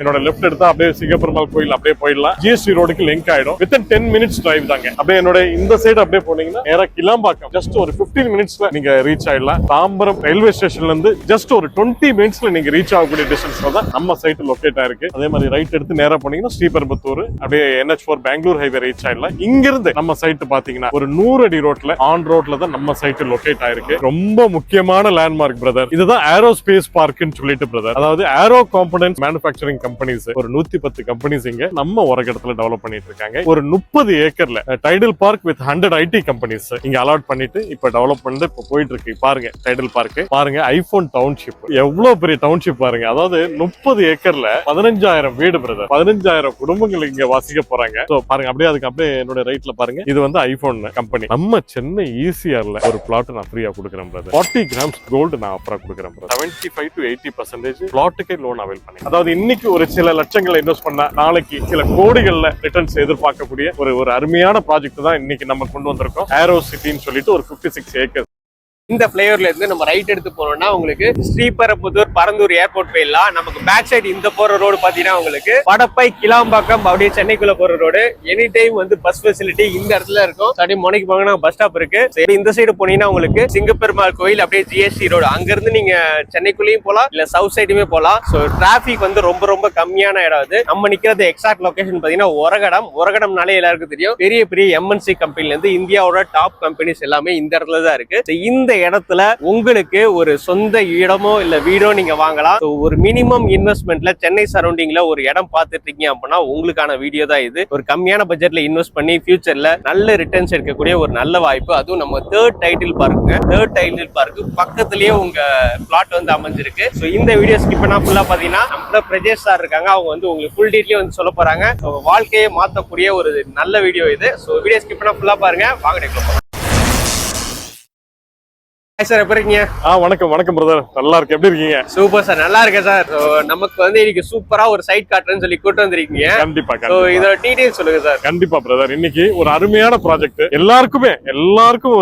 என்னோட லெஃப்ட் எடுத்தா அப்படியே சிங்கப்பெருமாள் கோயில் அப்படியே போயிடலாம். ஜிஎஸ்டி ரோடுக்கு லிங்க் ஆயிடும். வித்தின் 10 மினிட்ஸ் டிரைவ் தாங்க. அப்படியே என்னோட இந்த சைடு அப்படியே போனீங்கன்னா நேரா கிளாம்பாக்கம் ஜஸ்ட் ஒரு 15 மினிட்ஸ்ல நீங்க ரீச் ஆயிடலாம். தாம்பரம் ரயில்வே ஸ்டேஷன்ல இருந்து ஜஸ்ட் ஒரு 20 மினிட்ஸ்ல நீங்க ரீச் ஆகக்கூடிய டிஸ்டன்ஸ்ல தான் நம்ம சைட் லொகேட் ஆயிருக்கு. அதே மாதிரி ரைட் எடுத்து நேரா போனீங்கன்னா ஸ்ரீபெரும்புத்தூர் அப்படியே NH4 பெங்களூர் ஹைவே ரீச் ஆயிடலாம். இங்க இருந்து நம்ம சைட் பாத்தீங்கன்னா ஒரு 100 அடி ரோட்ல ஆன் ரோட்ல தான் நம்ம சைட் லொகேட் ஆயிருக்கு. ரொம்ப முக்கியமான லேண்ட்மார்க் பிரதர். இதுதான் ஏரோஸ்பேஸ் பார்க்னு சொல்லிட்டு பிரதர். அதாவது ஏரோ காம்பனன்ட் மேனுஃபேக்சரிங் கம்பெனிஸ் ஒரு 110 கம்பெனிஸ் இங்க நம்ம ஒரு இடத்துல டெவலப் பண்ணிட்டு இருக்காங்க. ஒரு 30 ஏக்கர்ல Tidel Park with 100 IT companies இங்க அலாட் பண்ணிட்டு இப்ப டெவலப் பண்ணிட்டு இப்ப போயிட்டு இருக்கு. பாருங்க டைடல் பார்க் பாருங்க. ஐபோன் டவுன்ஷிப் எவ்வளவு பெரிய டவுன்ஷிப் பாருங்க. அதாவது 30 ஏக்கர்ல 15,000 வீடு பிரதர். 15,000 குடும்பங்கள் இங்க வாசிக்க போறாங்க. பாருங்க அப்படியே அதுக்கு அப்படியே என்னோட ரைட்ல பாருங்க. இது வந்து ஐபோன் கம்பெனி. நம்ம சென்னை ECRல ஒரு பிளாட் நான் ஃப்ரீயா கொடுக்குறேன் பிரதர். 40 கிராம்ஸ் கோல்டு நான் ஆஃபரா கொடுக்குறேன் பிரதர். 75 to 80% பிளாட்டுக்கே லோன் அவைல் பண்ணி, அதாவது இன்னைக்கு ஒரு சில லட்சங்களை இன்வெஸ்ட் பண்ணா நாளைக்கு சில கோடிகள்ல ரிட்டர்ன்ஸ் எதிர்பார்க்கக்கூடிய ஒரு அருமையான ப்ராஜெக்ட் தான் இன்னைக்கு நம்ம கொண்டு வந்திருக்கோம். ஏரோ சிட்டின்னு சொல்லிட்டு ஒரு 56 ஏக்கர். இந்த பிளேவர்ல இருந்து நம்ம ரைட் எடுத்து போனோம்னா உங்களுக்கு ஸ்ரீபெரும்புதூர் பரந்தூர் ஏர்போர்ட் போயிடலாம். நமக்கு பேக் சைடு இந்த போற ரோடு பாத்தீங்கன்னா உங்களுக்கு படப்பை கிளாம்பாக்கம் அப்படியே சென்னைக்குள்ள போற ரோடு. எனி டைம் வந்து பஸ் ஃபெசிலிட்டி இந்த இடத்துல இருக்கும். அப்படியே முனைக்கு போனா பஸ் ஸ்டாப் இருக்கு. இந்த சைடு போனீங்கன்னா உங்களுக்கு சிங்கப்பெருமாள் கோயில் அப்படியே GST ரோடு. அங்க இருந்து நீங்க சென்னைக்குள்ளேயும் போலாம், இல்ல சவுத் சைடுமே போலாம். சோ டிராபிக் வந்து ரொம்ப ரொம்ப கம்மியான இடம். அது நம்ம நிக்கிறது எக்ஸாக்ட் லொகேஷன் பாத்தீங்கன்னா ஒரகடம்னாலே எல்லாருக்கும் தெரியும். பெரிய பெரிய MNC கம்பெனில இருந்து இந்தியாவோட டாப் கம்பெனிஸ் எல்லாமே இந்த இடத்துல தான் இருக்கு. இந்த இடத்துல உங்களுக்கு ஒரு சொந்த இடமோ இல்ல வீடோ நீங்க வாங்கலாம். ஒரு மினிமம் இன்வெஸ்ட்மெண்ட்ல சென்னை சரௌண்டிங்ல ஒரு இடம் பார்த்துட்டு இருக்கீங்க அப்படின்னா உங்களுக்கான வீடியோ தான் இது. ஒரு கம்மியான பட்ஜெட்ல இன்வெஸ்ட் பண்ணி ஃபியூச்சர்ல நல்ல ரிட்டர்ன்ஸ் எடுக்கக்கூடிய ஒரு நல்ல வாய்ப்பு. அதுவும் நம்ம தேர்ட் டைட்டில் பார்க்கு பக்கத்துலயே உங்க பிளாட் வந்து அமைஞ்சிருக்கு. சோ இந்த வீடியோ ஸ்கிப் பண்ணா ஃபுல்லா பாத்தீங்கன்னா நம்ம பிரஜேஷ் சார் இருக்காங்க. அவங்க வந்து உங்களுக்கு ஃபுல் டீட்டெயில் வந்து சொல்ல போறாங்க. வாழ்க்கையை மாத்தக்கூடிய ஒரு நல்ல வீடியோ இது. சோ வீடியோ ஸ்கிப் பண்ணா ஃபுல்லா பாருங்க. வாங்க டெக்ல சார். எப்படி இருக்கீங்க? வணக்கம் வணக்கம் பிரதர். நல்லா இருக்கு. எப்படி இருக்கீங்க? Super sir. நல்லா இருக்கேன் சார். நமக்கு வந்து இன்னைக்கு சூப்பரா ஒரு சைட் காட்டுறேன்னு சொல்லி கூட்டு வந்திருக்கீங்க. கண்டிப்பா. இதோட டீடைல்ஸ் சொல்லுங்க சார். கண்டிப்பா பிரதர். இன்னைக்கு ஒரு அருமையான ப்ராஜெக்ட். எல்லாருக்கும்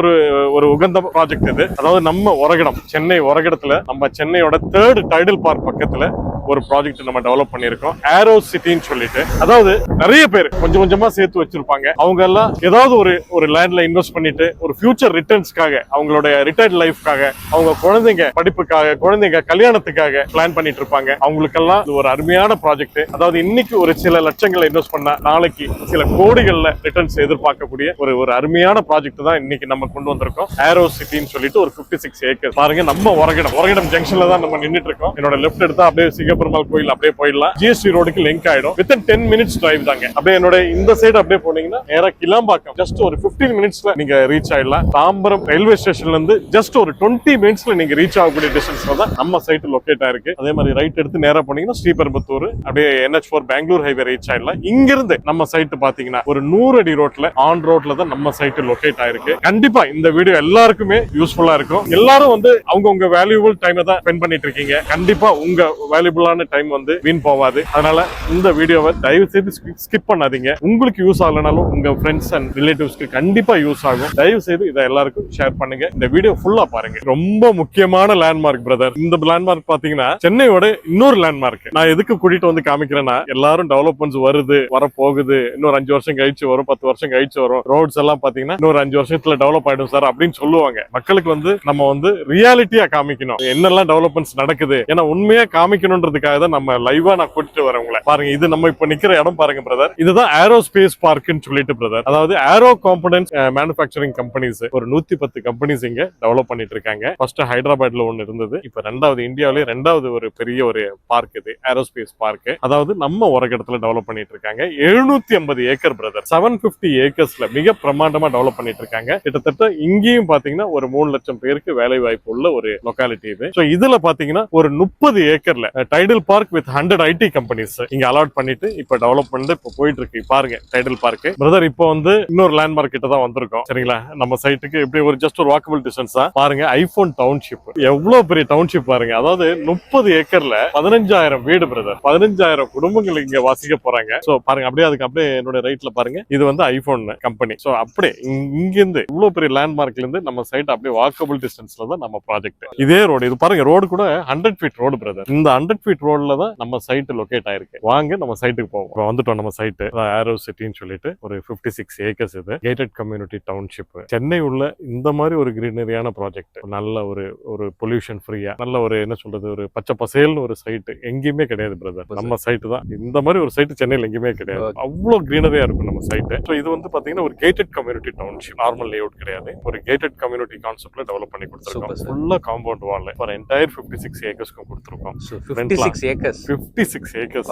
ஒரு உகந்த ப்ராஜெக்ட் இது. அதாவது நம்ம ஒரகடம், சென்னை ஒரகடத்துல நம்ம சென்னையோட தேர்ட் டைடல் பார்க் பக்கத்துல ஒரு ப்ராஜெக்ட் நம்ம டெவலப் பண்ணிருக்கோம். ஏரோ சிட்டின்னு சொல்லிட்டு. அதாவது நிறைய பேர் கொஞ்சம் கொஞ்சமா சேர்த்து வச்சிருப்பாங்க. அவங்க எல்லாம் ஏதாவது ஒரு லேண்ட்ல இன்வெஸ்ட் பண்ணிட்டு ஒரு ஃபியூச்சர் ரிட்டர்ன்ஸ்க்காக, அவங்களோட ரிட்டையர்ட் லைஃப்காக, அவங்க குழந்தைங்க படிப்புக்காக, குழந்தைங்க கல்யாணத்துக்காக பிளான் பண்ணிட்டு இருப்பாங்க. அவங்களுக்கெல்லாம் இது ஒரு அருமையான ப்ராஜெக்ட். அதாவது இன்னைக்கு ஒரு சில லட்சங்களை இன்வெஸ்ட் பண்ணா நாளைக்கு சில கோடிகள்ல ரிட்டர்ன்ஸ் எதிர்பார்க்கக்கூடிய ஒரு அருமையான ப்ராஜெக்ட் தான் இன்னைக்கு நம்ம கொண்டு வந்திருக்கோம். ஏரோ சிட்டின்னு சொல்லிட்டு ஒரு 56 ஏக்கர். பாருங்க நம்ம ஒரகடம் ஜங்ஷன்ல தான் நம்ம நின்னுட்டு இருக்கோம். என்னோட லெஃப்ட் எடுத்தா அப்படியே பெருமாள் கோயில் அப்படியே போயிடலாம். GST ரோடுக்கு லிங்க் ஆயிடும். வித்தின் 10 மினிட்ஸ் டிரைவ் தாங்க. அப்படியே என்னோட இந்த சைடு அப்படியே போனீங்கன்னா நேரா கிளாம்பாக்கம் ஜஸ்ட் ஒரு 15 மினிட்ஸ்ல நீங்க ரீச் ஆயிடலாம். தாம்பரம் ரயில்வே ஸ்டேஷன்ல இருந்து ஜஸ்ட் ஒரு 20 மினிட்ஸ்ல நீங்க ரீச் ஆகக்கூடிய டிஸ்டன்ஸ்ல தான் நம்ம சைட் லொகேட் ஆயிருக்கு. அதே மாதிரி ரைட் எடுத்து நேரா போனீங்கன்னா ஸ்ரீபெரும்புத்தூர் அப்படியே NH4 பெங்களூர் ஹைவே ரீச் ஆயிடலாம். இங்க இருந்து நம்ம சைட் பாத்தீங்கன்னா ஒரு 100 அடி ரோட்ல ஆன் ரோட்ல தான் நம்ம சைட் லொகேட் ஆயிருக்கு. கண்டிப்பா இந்த வீடியோ எல்லாருக்குமே யூஸ்ஃபுல்லா இருக்கும். எல்லாரும் வந்து அவங்க வேல்யூபிள் டைம் தான் ஸ்பெண்ட் பண்ணிட்டு இருக்கீங்க. கண்டிப்பா உங்க வேல்யூபிள் டைம் வந்து வீண் போவாது. அதனால இந்த வீடியோவை தயவு செய்து ஸ்கிப் பண்ணாதீங்க. உங்களுக்கு யூஸ் ஆகலனாலும் உங்க ஃப்ரெண்ட்ஸ் அண்ட் ரிலேட்டிவ்ஸ்க்கு கண்டிப்பா யூஸ் ஆகும். தயவு செய்து இதை எல்லாருக்கும் ஷேர் பண்ணுங்க. இந்த வீடியோ ஃபுல்லா பாருங்க. ரொம்ப முக்கியமான லேண்ட்மார்க் பிரதர். இந்த லேண்ட்மார்க் பாத்தீங்கன்னா சென்னையோட இன்னொரு லேண்ட்மார்க். நான் எதுக்கு கூட்டிட்டு வந்து காமிக்கிறேன்னா, எல்லாரும் டெவலப்மெண்ட்ஸ் வருது, வரப்போகுது, இன்னொரு 5 வருஷம் கழிச்சு வரும், 10 வருஷம் கழிச்சு வரும், ரோட்ஸ் எல்லாம் பாத்தீங்கன்னா இன்னொரு 5 வருஷத்துல டெவலப் ஆயிடும் சார் அப்படின்னு சொல்லுவாங்க. மக்களுக்கு வந்து நம்ம வந்து ரியாலிட்டியா காமிக்கணும், என்னெல்லாம் டெவலப்மெண்ட்ஸ் நடக்குது. ஏன்னா உண்மையா காமிக்கணும்ன்றதுக்காக தான் நம்ம லைவா நான் கூட்டிட்டு வரவங்கள. பாருங்க, இது நம்ம இப்ப நிக்கிற இடம் பாருங்க பிரதர். இதுதான் ஏரோஸ்பேஸ் பார்க்னு சொல்லிட்டு பிரதர். அதாவது ஏரோ காம்பனன்ட் மேனுஃபேக்சரிங் கம்பெனிஸ் ஒரு 110 கம்பெனிஸ் இங்க டெவலப் பண்ணிட்டு இருக்காங்க. ஃபர்ஸ்ட் ஹைதராபாத்ல ஒன்னு இருந்தது. இப்ப ரெண்டாவது இந்தியாவிலே ரெண்டாவது ஒரு பெரிய ஒரு பார்க் இது ஏரோஸ்பேஸ் பார்க். அதாவது நம்ம ஒரு இடத்துல டெவலப் பண்ணிட்டு இருக்காங்க. 750 ஏக்கர் பிரதர். 750 ஏக்கர்ஸ்ல மிக பிரமாண்டமா டெவலப் பண்ணிட்டு இருக்காங்க. கிட்டத்தட்ட இங்கேயும் பாத்தீங்கன்னா ஒரு 3 லட்சம் பேருக்கு வேலை வாய்ப்பு உள்ள ஒரு லொகாலிட்டி இது. இதுல பாத்தீங்கன்னா ஒரு 30 ஏக்கர்ல Tidel Park with 100 IT companies இங்க அலாட் பண்ணிட்டு இப்ப டெவலப் பண்ணிட்டு இப்ப போயிட்டு இருக்கு. பாருங்க டைடல் பார்க் பிரதர். இப்போ வந்து இன்னொரு லேண்ட்மார்க் கிட்ட தான் வந்திருக்கோம். சரிங்களா? நம்ம சைட்டுக்கு இப்படி ஒரு ஜஸ்ட் ஒரு வாக்கபிள் டிஸ்டன்ஸ் தான். பாருங்க ஐபோன் டவுன்ஷிப் எவ்வளவு பெரிய டவுன்ஷிப் பாருங்க. அதாவது 30 ஏக்கர்ல 15,000 வீடு பிரதர், 15,000 குடும்பங்கள் இங்க வாசிக்க போறாங்க. சோ பாருங்க அப்படியே அதுக்கு அப்படியே என்னோட ரைட்ல பாருங்க, இது வந்து ஐபோன் கம்பெனி. சோ அப்படியே இங்க இருந்து இவ்வளவு பெரிய லேண்ட்மார்க்ல இருந்து நம்ம சைட் அப்படியே வாக்கபிள் டிஸ்டன்ஸ்ல தான் நம்ம ப்ராஜெக்ட். இதே ரோடு இது பாருங்க, ரோடு கூட 100 ஃபீட் ரோடு பிரதர். இந்த 100 ஃபீட் ரோட்ல தான் நம்ம சைட் லொகேட் ஆயிருக்கு. வாங்க நம்ம சைட்டுக்கு போவோம். இப்போ வந்துட்டோம் நம்ம சைட் ஆரோ சிட்டின்னு சொல்லிட்டு ஒரு 56 ஏக்கர்ஸ். இது கேட்டட் கம்யூனிட்டி டவுன்ஷிப். சென்னை உள்ள இந்த மாதிரி ஒரு கிரீனரியான ப்ராஜெக்ட், நல்ல ஒரு பொல்யூஷன் ஃப்ரீயா, நல்ல ஒரு என்ன சொல்றது, ஒரு பச்சை பசேல்னு ஒரு சைட் எங்கேயுமே கிடையாது பிரதர். நம்ம சைட் தான். இந்த மாதிரி ஒரு சைட் சென்னையில் எங்கேயுமே கிடையாது. அவ்வளவு கிரீனரியா இருக்கும் நம்ம சைட். ஸோ இது வந்து பாத்தீங்கன்னா ஒரு gated community township, normal layout கிடையாது. ஒரு கேட்டட் கம்யூனிட்டி கான்செப்ட்ல டெவலப் பண்ணி கொடுத்துருக்கோம். ஃபுல்லா காம்பவுண்ட் வால் ஃபார் என்டையர் 56 ஏக்கர்ஸ்க்கு கொடுத்துருக்கோம். 56 ஏக்கர்ஸ் 56 ஏக்கர்ஸ்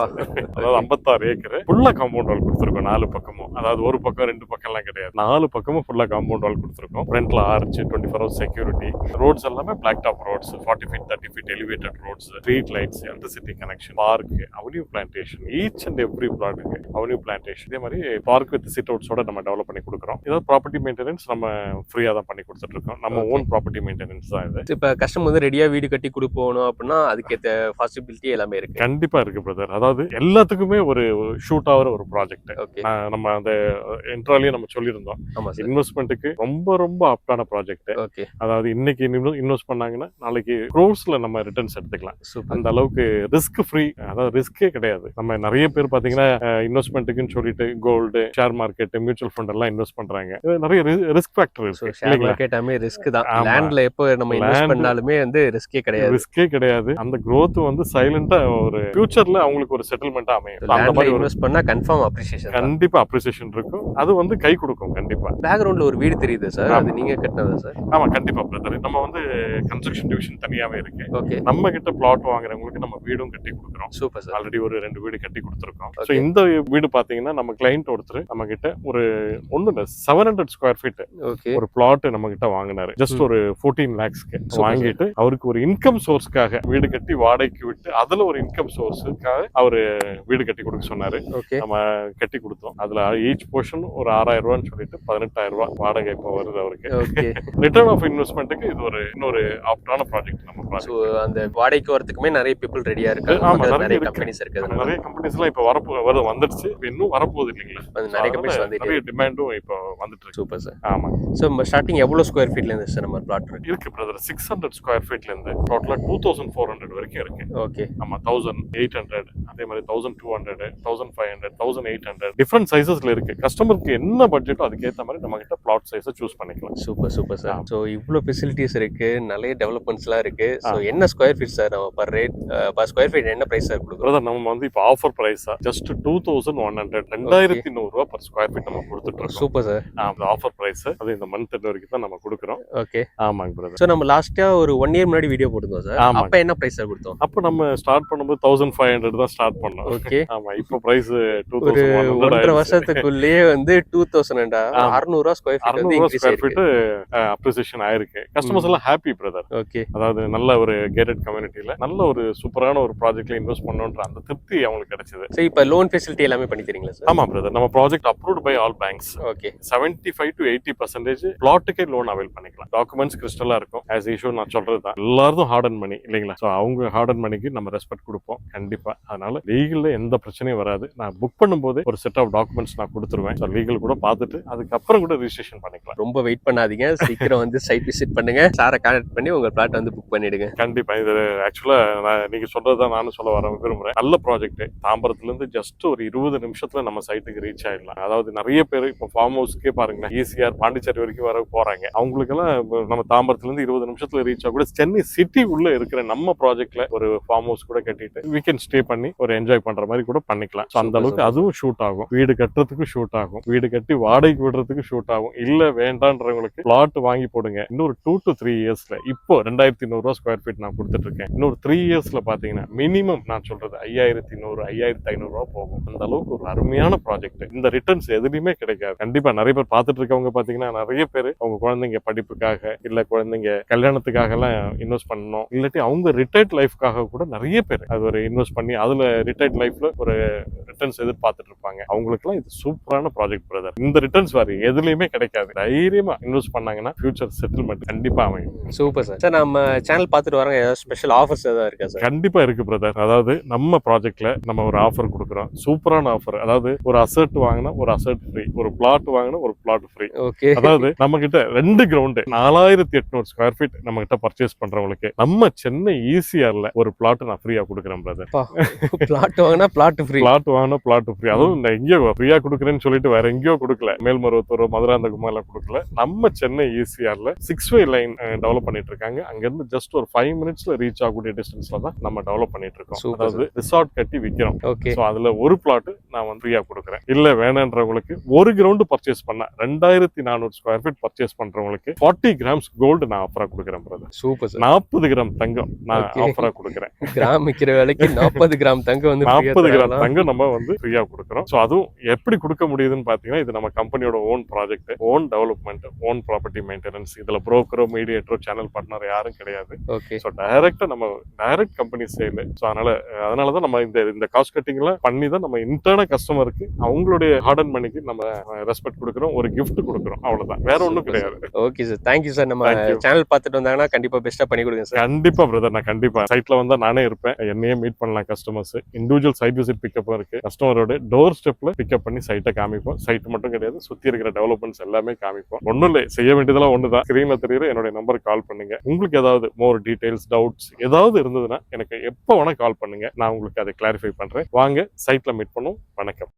அதாவது 56 ஏக்கர் ஃபுல்லா காம்பவுண்ட் வால் கொடுத்துருக்கோம். 4 பக்கமும், அதாவது ஒரு பக்கம் 2 பக்கம் எல்லாம் கிடையாது, 4 பக்கமும் ஃபுல்லா காம்பவுண்ட் வால் கொடுத்துருக்கோம். ஃப்ரண்ட்ல ஆர்ச், 24 ஹவர்ஸ் செக்யூரிட்டி, ரோட்ஸ் எல்லாமே black top roads, 40 feet 30 feet elevated roads, street lights, electricity connection, park, avenue plantation, each and every product avenue plantation. இதே மாதிரி பார்க் வித் சிட் அவுட்ஸோட நம்ம டெவலப் பண்ணி கொடுக்குறோம். ஏதாவது ப்ராப்பர்ட்டி மெயின்டெனன்ஸ் நம்ம ஃப்ரீயா தான் பண்ணி கொடுத்துட்டு இருக்கோம். நம்ம ஓன் ப்ராப்பர்ட்டி மெயின்டெனன்ஸ் தான் இது. இப்ப கஸ்டமர் வந்து ரெடியா வீடு கட்டி கொடுப்போம் அப்படின்னா அதுக்கேற்ற பாசிபிலிட்டி எல்லாமே இருக்கு. கண்டிப்பா இருக்கு பிரதர். அதாவது எல்லாத்துக்குமே ஒரு ஷூட் ஆகிற ஒரு ப்ராஜெக்ட். நம்ம அந்த இன்ட்ரோலயே நம்ம சொல்லியிருந்தோம், இன்வெஸ்ட்மெண்ட்டுக்கு ரொம்ப ரொம்ப ஆப்டான ப்ராஜெக்ட். அதாவது இன்னைக்கு இன்வெஸ்ட் பண்ணாங்கன்னா நாளைக்கு க்ரோர்ஸ்ல நம்ம ரிட்டர்ன்ஸ் எடுத்துக்கலாம். அந்த அளவுக்கு ரிஸ்க் ஃப்ரீ, அதாவது ரிஸ்கே கிடையாது. நம்ம நிறைய பேர் பாத்தீங்கன்னா இன்வெஸ்ட்மெண்ட்டுக்குன்னு சொல்லிட்டு gold, share market, mutual fund எல்லாம் இன்வெஸ்ட் பண்றாங்க. நிறைய ரிஸ்க் ஃபேக்டர் இருக்கு. ஷேர் மார்க்கெட்டாமே ரிஸ்க் தான். லேண்ட்ல எப்போ நம்ம இன்வெஸ்ட் பண்ணாலுமே வந்து ரிஸ்கே கிடையாது. அந்த growth வந்து சைலண்டா ஒரு ஃபியூச்சர்ல அவங்களுக்கு ஒரு செட்டில்மெண்டா அமையும். அந்த மாதிரி இன்வெஸ்ட் பண்ணா கன்ஃபார்ம் அப்ரிசியேஷன், கண்டிப்பா அப்ரிசியேஷன் இருக்கும். அது வந்து கை கொடுக்கும் கண்டிப்பா. பேக்ரவுண்ட்ல ஒரு வீடு தெரியுது சார், அது நீங்க கட்டினதா சார்? ஆமா கண்டிப்பா பிரதர். நம்ம வந்து கன்ஸ்ட்ரக்ஷன் டிவிஷன் தனியாவே இருக்கு. நம்ம கிட்ட பிளாட் வாங்குறவங்களுக்கு நம்ம வீடும் கட்டி கொடுக்குறோம். Super sir. ஆல்ரெடி ஒரு 2 வீடு கட்டி கொடுத்துருக்கோம். சோ இந்த வீடு பாத்தீங்கன்னா நம்ம கிளையண்ட் ஒருத்தர் நம்ம கிட்ட ஒரு 700 ஸ்கொயர் ஃபீட் ஒரு பிளாட் நம்ம கிட்ட வாங்கினாரு. ஜஸ்ட் ஒரு 14 lakhsக்கு வாங்கிட்டு அவருக்கு ஒரு இன்கம் சோர்ஸ்க்காக வீடு கட்டி வாடகைக்கு விட்டு அதுல ஒரு இன்கம் சோர்ஸுக்காக அவரு வீடு கட்டி கொடுக்க சொன்னாரு. நம்ம கட்டி கொடுத்தோம். அதுல ஈச் போர்ஷன் ஒரு 6,000 ரூபான்னு சொல்லிட்டு 18,000 ரூபாய் வாடகை இப்போ வருது அவருக்கு. ரிட்டர்ன் ஆஃப் இன்வெஸ்ட்மெண்ட்டுக்கு இது ஒரு இன்னொரு ஆப்டான ப்ராஜெக்ட். நம்ம அந்த வாடகைக்கு வரதுக்குமே நிறைய பீப்புள் ரெடியா இருக்காங்க. நிறைய கம்பெனிஸ் இருக்கு. நிறைய கம்பெனிஸ் எல்லாம் இப்போ வந்துடுச்சு. இன்னும் வரப்போகுது இல்லைங்களா? நிறைய கம்பெனிஸ் நிறைய டிமாண்டும் இப்போ வந்துட்டு இருக்கு. Super sir. ஆமா. சோ ஸ்டார்டிங் எவ்வளவு ஸ்கொயர் ஃபீட்ல இருந்து சார் நம்ம பிளாட் இருக்கு பிரதர்? 600 ஸ்கொயர் ஃபீட்ல இருந்து டோட்டலா 2400 வரைக்கும் இருக்கு. நம்ம 1800, அதே மாதிரி 1200, 1500, 1800 டிஃபரண்ட் சைஸஸ்ல இருக்கு. கஸ்டமருக்கு என்ன பட்ஜெட்டோ அதுக்கு ஏத்த மாதிரி நம்ம கிட்ட பிளாட் சைஸை சூஸ் பண்ணிக்கலாம். Super sir. சோ இவ்ளோ ஃபெசிலிட்டிஸ் இருக்கு, நிறைய டெவலப்மெண்ட்ஸ்லாம் இருக்கு. சோ என்ன ஸ்கொயர் ஃபீட் சார் நம்ம per rate per square feet என்ன பிரைஸ் சார் கொடுக்குறோம்? நம்ம வந்து இப்போ ஆஃபர் பிரைஸா ஜஸ்ட் 2100, 2100 ரூபாய் பர் ஸ்கொயர் ஃபீட் நம்ம கொடுத்துட்டு இருக்கோம். Super sir. ஆஃபர் பிரைஸ் அது இந்த மந்த் வரைக்கும் தான் நம்ம கொடுக்குறோம். ஆமாங்க பிரதர். சோ நம்ம லாஸ்டா ஒரு 1 இயர் முன்னாடி வீடியோ போட்டுருந்தோம் சார். அப்ப என்ன பிரைஸ் சார் கொடுத்தோம்? அப்ப நம்ம ஸ்டார்ட் பண்ணும்போது 1500 தான் ஸ்டார்ட் பண்ணோம். ஆமா. இப்போ பிரைஸ் 2100. 1.5 வருஷத்துக்குள்ளேயே வந்து 2000 600 ஸ்கொயர் ஃபீட் வந்து இன்கிரீஸ் ஆயிருக்கு. அப்ரிசியேஷன் ஆயிருக்கு. கஸ்டமர்ஸ் எல்லாம் ஹாப்பி பிரதர். அதாவது நல்ல ஒரு கேட்டட் கம்யூனிட்டில நல்ல ஒரு சூப்பரான ஒரு ப்ராஜெக்ட்ல இன்வெஸ்ட் பண்ணணும்ன்ற அந்த திருப்தி அவங்களுக்கு கிடைச்சது. சோ இப்போ லோன் ஃபெசிலிட்டி எல்லாமே பண்ணி தரீங்களா சார்? ஆமா பிரதர். நம்ம project approved by all banks. 75 to 80% பிளாட்டுக்கே லோன் அவைல் பண்ணிக்கலாம். டாக்குமெண்ட்ஸ் கிறிஸ்டலா இருக்கும். ஆஸ் யூஷுவல் நான் சொல்றது தான், எல்லாரும் ஹார்ட் அண்ட் மணி இல்லைங்களா? சோ அவங்க ஹார்ட் அண்ட் மணிக்கு நம்ம ரெஸ்பெக்ட் கொடுப்போம் கண்டிப்பா. அதனால லீகல்ல எந்த பிரச்சனையும் வராது. நான் புக் பண்ணும்போது ஒரு செட் ஆஃப் டாக்குமெண்ட்ஸ் நான் கொடுத்துருவேன். ஸோ லீகல் கூட பார்த்துட்டு அதுக்கப்புறம் கூட ரிஜிஸ்ட்ரேஷன் பண்ணிக்கலாம். ரொம்ப வெயிட் பண்ணாதீங்க, சீக்கிரம் வந்து சைட் விசிட் பண்ணுங்க, சாரை கான்டாக்ட் பண்ணி உங்க பிளாட் வந்து புக் பண்ணிடுங்க. கண்டிப்பா. இது ஆக்சுவலா நீங்க சொல்றதுதான் நானும் சொல்ல வர விரும்புறேன். நல்ல ப்ராஜெக்ட். தாம்பரத்துல இருந்து ஜஸ்ட் ஒரு 20 நிமிஷத்துல நம்ம சைட்டுக்கு ரீச் ஆயிடலாம். அதாவது நிறைய பேர் இப்போ ஃபார்ம் ஹவுஸ்க்கே பாருங்க, ஈசிஆர் பாண்டிச்சேரி வரைக்கும் வர போறாங்க. அவங்களுக்கெல்லாம் நம்ம தாம்பரத்துல இருந்து 20 நிமிஷத்துல ரீச் ஆக கூட சென்னை சிட்டி உள்ள இருக்கிற நம்ம ப்ராஜெக்ட்ல ஒரு ஃபார்ம் ஹவுஸ் கூட கட்டிட்டு வீக்கெண்ட் ஸ்டே பண்ணி ஒரு என்ஜாய் பண்ற மாதிரி கூட பண்ணிக்கலாம். அந்த அளவுக்கு அதுவும் ஷூட் ஆகும். வீடு கட்டுறதுக்கு ஷூட் ஆகும், வீடு கட்டி வாடகைக்கு விடுறதுக்கு ஷூட் ஆகும். இல்ல வேண்டான்றவங்களுக்கு பிளாட் வாங்கி போடுங்க. இன்னொரு 2 to 3 இயர்ஸ்ல இப்போ 2100 ரூபாய் ஸ்கொயர் ஃபீட் நான் கொடுத்துட்டு இருக்கேன். இன்னொரு 3 இயர்ஸ்ல பாத்தீங்கன்னா மினிமம் நான் சொல்றது 5100, 5500 ரூபாய் போகும். அந்த அளவுக்கு ஒரு அருமையான ப்ராஜெக்ட். இந்த ரிட்டர்ன்ஸ் எதுலையுமே கிடைக்காது. கண்டிப்பா நிறைய பேர் பார்த்துட்டு இருக்கவங்க பாத்தீங்கன்னா நிறைய பேர் அவங்க குழந்தைங்க படிப்புக்காக இல்ல குழந்தைங்க கல்யாணத்துக்காக எல்லாம் இன்வெஸ்ட் பண்ணணும், இல்லாட்டி அவங்க ரிட்டையர்ட் லைஃப்காக கூட நிறைய பேர் அது ஒரு இன்வெஸ்ட் பண்ணி அதுல ரிட்டையர்ட் லைஃப்ல ஒரு ரிட்டர்ன்ஸ் எதிர்பார்த்துட்டு இருப்பாங்க. அவங்களுக்குலாம் இது சூப்பரான ப்ராஜெக்ட் பிரதர். இந்த ரிட்டர்ன்ஸ் வேற எதுலயுமே கிடைக்காது. தைரியமா இன்வெஸ்ட் பண்ணாங்கன்னா ஃபியூச்சர் செட்டில்மெண்ட் கண்டிப்பா அமையும். Super sir. சார் நம்ம சேனல் பார்த்துட்டு வரோங்க, ஏதாவது ஸ்பெஷல் ஆஃபர்ஸ் ஏதாவது இருக்கா சார்? கண்டிப்பா இருக்கு பிரதர். அதாவது நம்ம ப்ராஜெக்ட்ல நம்ம ஒரு ஆஃபர் கொடுக்குறோம், சூப்பரான ஆஃபர். அதாவது ஒரு அசர்ட் வாங்கினா ஒரு அசர்ட் ஃப்ரீ, ஒரு பிளாட் வாங்கினா ஒரு பிளாட் ஃப்ரீ. ஓகே. அதாவது நம்ம கிட்ட 2 கிரவுண்ட் 4800 ஸ்கொயர் ஃபீட் நம்ம கிட்ட பர்ச்சேஸ் பண்றவங்களுக்கு நம்ம சென்னை ஈசிஆர்ல ஒரு பிளாட் நான் ஃப்ரீயா கொடுக்குறேன் பிரதர். பிளாட் வாங்கினா பிளாட் ஃப்ரீ. பிளாட் வாங்கினா பிளாட் ஃப்ரீ. அதுவும் இந்த எங்கேயோ ஃப்ரீயா கொடுக்குறேன்னு சொல்லிட்டு வேற எங்கேயோ கொடுக்கல, மேல்மருவத்தூர் மதுராந்தகுமார்ல கொடுக்கல. நம்ம சென்னை ஈசிஆர்ல 6-way லைன் டெவலப் பண்ணிட்டு இருக்காங்க. அங்க இருந்து ஜஸ்ட் ஒரு 5 மினிட்ஸ்ல ரீச் ஆகக்கூடிய டிஸ்டன்ஸ்ல தான் நம்ம டெவலப் பண்ணிட்டு இருக்கோம். அதாவது ரிசார்ட் கட்டி விக்கிறோம். ஓகே. சோ அதுல ஒரு பிளாட் நான் வந்து ஃப்ரீயா கொடுக்குறேன். இல்ல வேணான்றவங்களுக்கு ஒரு கிரவுண்ட் பர்ச்சேஸ் பண்ணா 2400 ஸ்கொயர் ஃபீட் பர்ச்சேஸ் பண்றவங்களுக்கு 40 கிராம்ஸ் கோல்டு நான் ஆஃபரா கொடுக்குறேன் பிரதர். Super sir. 40 கிராம் தங்கம் நான் ஆஃபரா கொடுக்குறேன். கிராம் விக்கிற வேலைக்கு 40 கிராம் தங்கம் வந்து 40 கிராம் தங்கம் நம்ம வந்து ஃப்ரீயா கொடுக்குறோம். சோ அதுவும் எப்படி கொடுக்க முடியுதுன்னு பாத்தீங்கன்னா, இது நம்ம கம்பெனியோட own project, own development, own property maintenance. இதுல புரோக்கரோ மீடியேட்டரோ சேனல் பார்ட்னர் யாரும் கிடையாது. ஓகே. சோ டைரக்டா நம்ம டைரக்ட் கம்பெனி சேல். சோ அதனாலதான் நம்ம இந்த காஸ்ட் கட்டிங் எல்லாம் பண்ணி தான் நம்ம இன்டர்னல் கஸ்டமருக்கு அவங்களுடைய ஹார்ட் அண்ட் மணிக்கு நம்ம ரெஸ்பெக்ட் கொடுக்குறோம், ஒரு gift கொடுக்குறோம். அவ்வளவுதான், வேற ஒண்ணும் கிடையாது. Okay sir, thank you sir. நம்ம சேனல் பார்த்துட்டு வந்தாங்கன்னா கண்டிப்பா பெஸ்டா பண்ணி கொடுங்க சார். கண்டிப்பா பிரதர், நான் கண்டிப்பா சைட்ல வந்தா நானே இருப்பேன். என்னையே மீட் பண்ணலாம் customers. Individual site visit pickup இருக்கு. கஸ்டமரோட டோர் ஸ்டெப்ல பிக்கப் பண்ணி சைட்டை காமிப்போம். சைட் மட்டும் கிடையாது, சுத்தி இருக்கிற டெவலப்மெண்ட்ஸ் எல்லாமே காமிப்போம். ஒண்ணும் இல்லை, செய்ய வேண்டியதெல்லாம் ஒண்ணுதான். ஸ்கிரீன்ல தெரியுற என்னோட நம்பருக்கு கால் பண்ணுங்க. உங்களுக்கு ஏதாவது மோர் டீடைல்ஸ், டவுட்ஸ் ஏதாவது இருந்ததுன்னா எனக்கு எப்போ வேணா கால் பண்ணுங்க. நான் உங்களுக்கு அதை கிளாரிஃபை பண்றேன். வாங்க சைட்ல மீட் பண்ணுவோம். வணக்கம்.